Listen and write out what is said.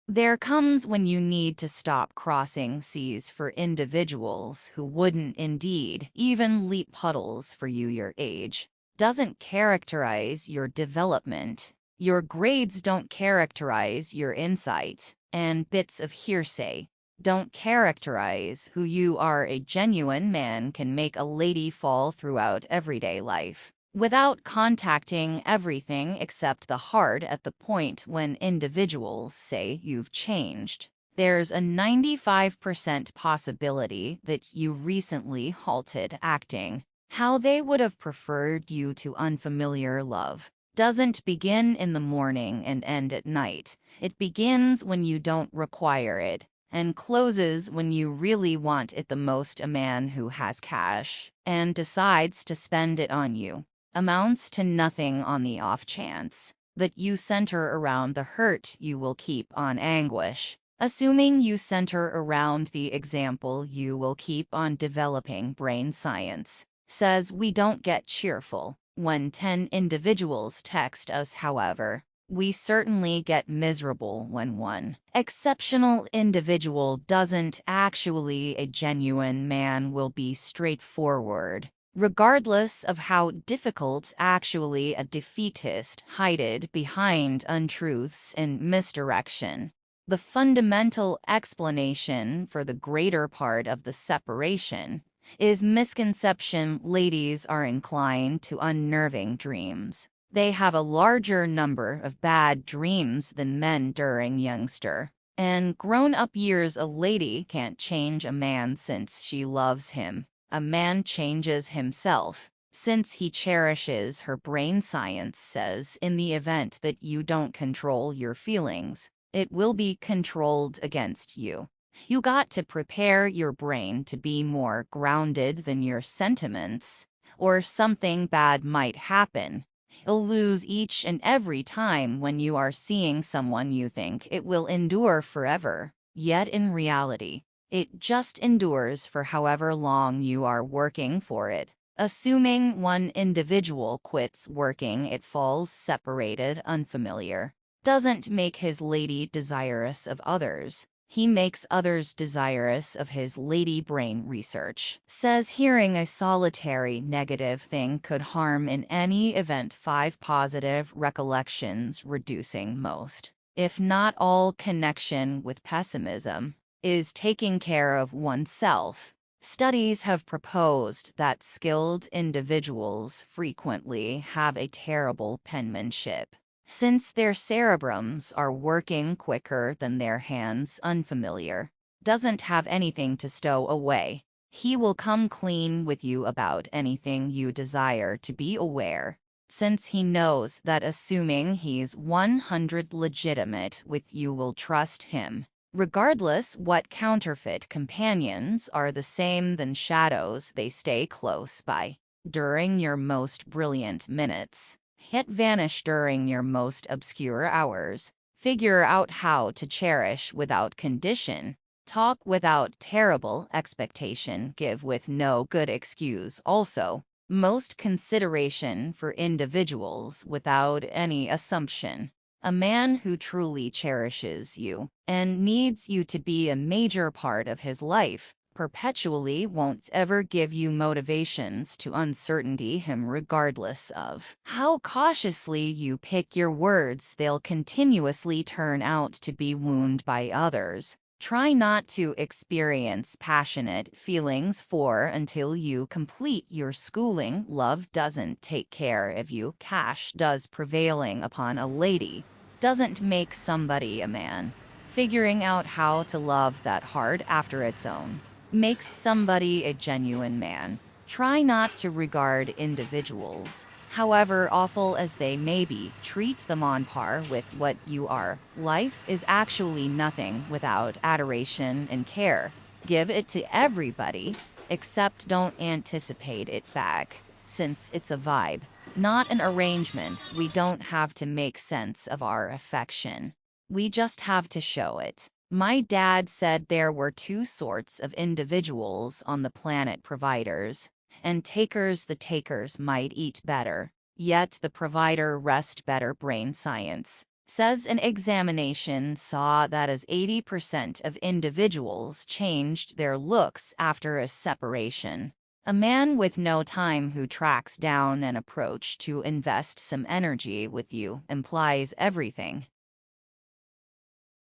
There comes when you need to stop crossing seas for individuals who wouldn't indeed even leap puddles for you your age. Doesn't characterize your development. Your grades don't characterize your insight, and bits of hearsay don't characterize who you are. A genuine man can make a lady fall throughout everyday life without contacting everything except the heart. At the point when individuals say you've changed, there's a 95% possibility that you recently halted acting how they would have preferred you to. Unfamiliar love doesn't begin in the morning and end at night. It begins when you don't require it and closes when you really want it the most. A man who has cash and decides to spend it on you amounts to nothing on the off chance that you center around the hurt. You will keep on anguish. Assuming you center around the example, you will keep on developing. Brain science says we don't get cheerful when 10 individuals text us. However, we certainly get miserable when one exceptional individual doesn't. Actually, a genuine man will be straightforward, regardless of how difficult. Actually, a defeatist hided behind untruths and misdirection. The fundamental explanation for the greater part of the separation is misconception. Ladies are inclined to unnerving dreams. They have a larger number of bad dreams than men during youngster and grown-up years. A lady can't change a man since she loves him. A man changes himself since he cherishes her. Brain science says in the event that you don't control your feelings, it will be controlled against you. You got to prepare your brain to be more grounded than your sentiments, or something bad might happen. You'll lose each and every time when you are seeing someone you think it will endure forever, yet in reality, it just endures for however long you are working for it. Assuming one individual quits working, it falls separated. Unfamiliar doesn't make his lady desirous of others. He makes others desirous of his lady. Brain research says hearing a solitary negative thing could harm in any event 5 positive recollections, reducing most, if not all, connection with pessimism, is taking care of oneself. Studies have proposed that skilled individuals frequently have a terrible penmanship, since their cerebrums are working quicker than their hands. Unfamiliar doesn't have anything to stow away. He will come clean with you about anything you desire to be aware, since he knows that assuming he's 100 legitimate with you will trust him. Regardless what counterfeit companions are the same than shadows, they stay close by during your most brilliant minutes, yet vanish during your most obscure hours. Figure out how to cherish without condition, talk without terrible expectation, give with no good excuse. Also, most consideration for individuals without any assumption. A man who truly cherishes you and needs you to be a major part of his life perpetually won't ever give you motivations to uncertainty him. Regardless of how cautiously you pick your words, they'll continuously turn out to be wounded by others. Try not to experience passionate feelings for until you complete your schooling. Love doesn't take care of you. Cash does. Prevailing upon a lady doesn't make somebody a man. Figuring out how to love that hard after its own makes somebody a genuine man. Try not to regard individuals, however awful as they may be, treat them on par with what you are. Life is actually nothing without adoration and care. Give it to everybody, except don't anticipate it back, since it's a vibe, not an arrangement. We don't have to make sense of our affection. We just have to show it. My dad said there were 2 sorts of individuals on the planet: providers and takers. The takers might eat better, yet the provider rest better. Brain science Says an examination saw that as 80% of individuals changed their looks after a separation. A man with no time who tracks down an approach to invest some energy with you implies everything.